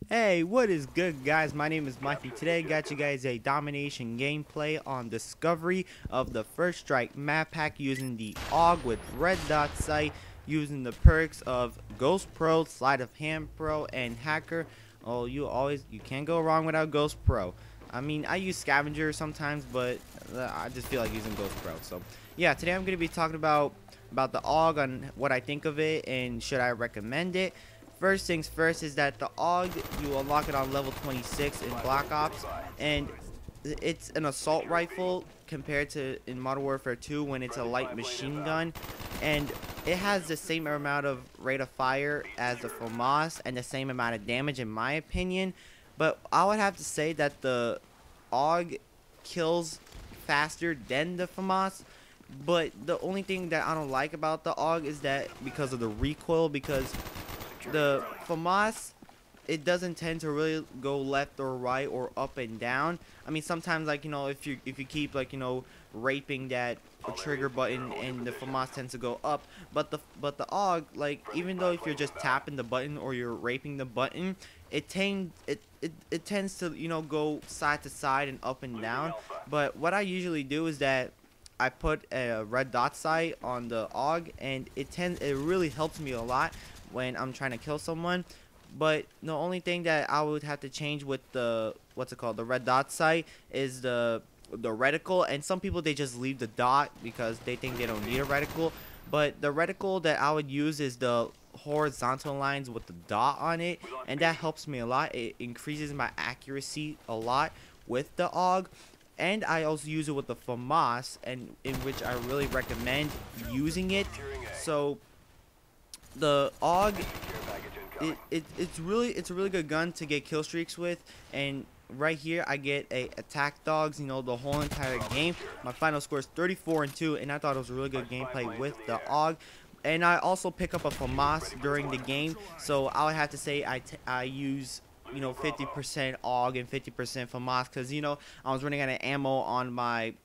Hey, what is good, guys? My name is Mikey. Today got you guys a Domination gameplay on discovery of the First Strike map pack using the AUG with red dot sight, using the perks of Ghost Pro, Sleight of Hand Pro, and Hacker. Oh, you can't go wrong without Ghost Pro. I mean, I use Scavenger sometimes, but I just feel like using Ghost Pro. So yeah, today I'm gonna be talking about the AUG, on what I think of it and should I recommend it. First things first is that the AUG, you unlock it on level 26 in BlackOps, and it's an assault rifle compared to in Modern Warfare 2 when it's a light machine gun, and it has the same amount of rate of fire as the FAMAS and the same amount of damage in my opinion. But I would have to say that the AUG kills faster than the FAMAS. But the only thing that I don't like about the AUG is that because of the recoil, because the FAMAS, it doesn't tend to really go left or right or up and down. I mean, sometimes, like, if you keep, like, raping that trigger button, and the FAMAS tends to go up, but the AUG, like, even though if you're just tapping the button or you're raping the button, it tends to, go side to side and up and down. But what I usually do is that I put a red dot sight on the AUG, and it really helps me a lot when I'm trying to kill someone. But the only thing that I would have to change with the the red dot sight is the reticle. And some people, they just leave the dot because they think they don't need a reticle. But the reticle that I would use is the horizontal lines with the dot on it, and that helps me a lot. It increases my accuracy a lot with the AUG. And I also use it with the FAMAS, and in which I really recommend using it. So the AUG, it's a really good gun to get kill streaks with. And right here I get a attack dogs, the whole entire game. My final score is 34-2, and I thought it was a really good gameplay with the AUG. And I also pick up a FAMAS during the game, so I would have to say I use 50% AUG and 50% FAMAS, because I was running out of ammo on my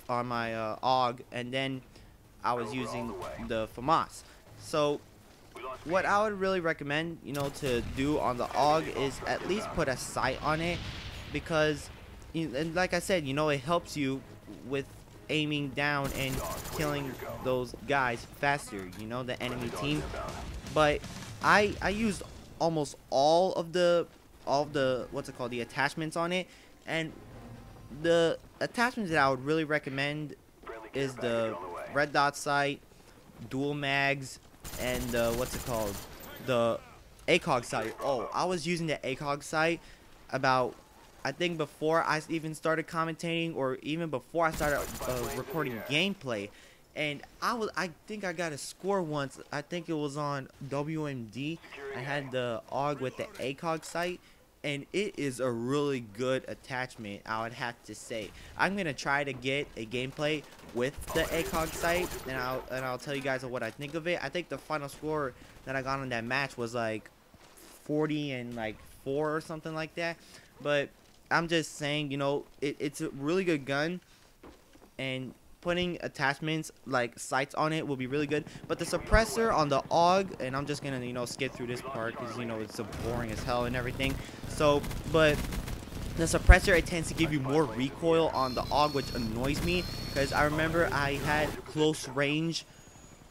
AUG, and then I was using the FAMAS. So what I would really recommend, to do on the AUG is at least put a sight on it, because, and like I said, it helps you with aiming down and killing those guys faster, the enemy team. But I used almost all of the the attachments on it, and the attachments that I would really recommend is the red dot sight, dual mags, and the the ACOG sight. Oh, I was using the ACOG sight about, I think, before I even started commentating, or even before I started recording gameplay. And I think I got a score once. I think it was on WMD. I had the AUG with the ACOG sight, and it is a really good attachment, I would have to say. I'm gonna try to get a gameplay with the ACOG sight, and I'll tell you guys what I think of it. I think the final score that I got on that match was like 40-4 or something like that. But I'm just saying, it's a really good gun, and putting attachments like sights on it will be really good. But the suppressor on the AUG, and I'm just gonna skip through this part because it's so boring as hell and everything. So, but the suppressor, it tends to give you more recoil on the AUG, which annoys me, because I remember I had close range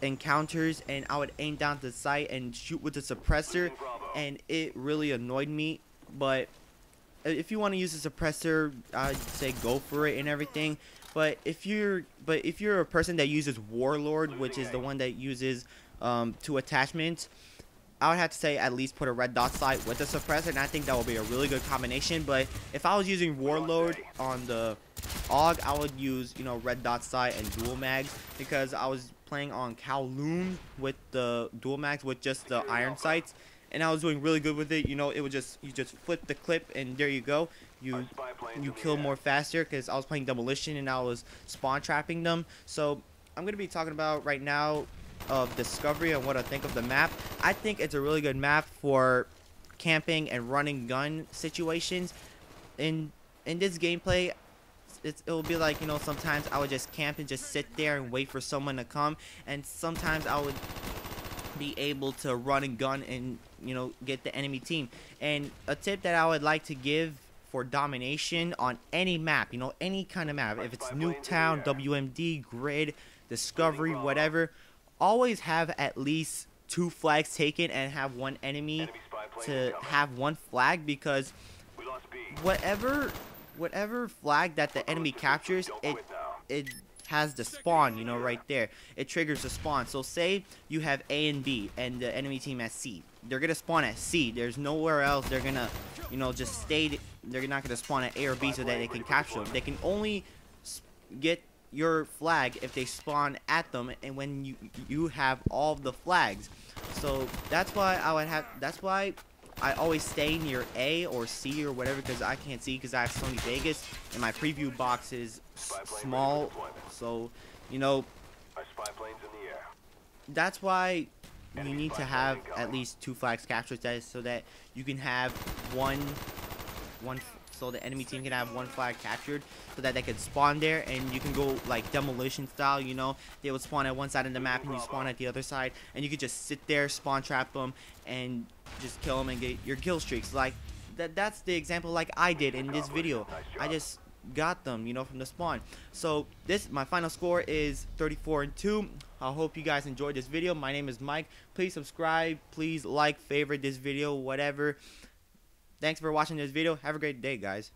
encounters, and I would aim down the sight and shoot with the suppressor, and it really annoyed me. But if you want to use the suppressor, I'd say go for it and everything. But if you're a person that uses Warlord, which is the one that uses 2 attachments, I would have to say at least put a red dot sight with the suppressor, and I think that would be a really good combination. But if I was using Warlord on the AUG, I would use red dot sight and dual mags, because I was playing on Kowloon with the dual mags with just the iron sights, and I was doing really good with it. It would you just flip the clip, and there you go. You kill more faster, because I was playing Demolition and I was spawn trapping them. So I'm going to be talking about right now of discovery and what I think of the map. I think it's a really good map for camping and running gun situations. In this gameplay, it will be like, sometimes I would just camp and just sit there and wait for someone to come, and sometimes I would be able to run and gun and, you know, get the enemy team. And a tip that I would like to give for domination on any map, you know, any kind of map, if it's Nuketown, WMD, Grid, Discovery, whatever, always have at least 2 flags taken and have one enemy to have 1 flag, because whatever flag that the enemy captures, it has the spawn, you know, right there. It triggers the spawn. So say you have A and B and the enemy team has C. They're gonna spawn at C. There's nowhere else they're gonna, you know, just stay. They're not gonna spawn at A or B so that they can capture them. They can only get your flag if they spawn at them and when you have all of the flags. So that's why I always stay near A or C or whatever, because I can't see because I have Sony Vegas and my preview box is small. So, you know, that's why you need to have at least 2 flags captured, so that you can have one so the enemy team can have 1 flag captured, so that they can spawn there and you can go like demolition style, you know. They would spawn at one side of the map and you spawn at the other side, and you could just sit there, spawn trap them, and just kill them and get your kill streaks. Like that's the example like I did in this video. I just got them, you know, from the spawn. So my final score is 34-2. I hope you guys enjoyed this video. My name is Mike. Please subscribe, please like, favorite this video, whatever. Thanks for watching this video. Have a great day, guys.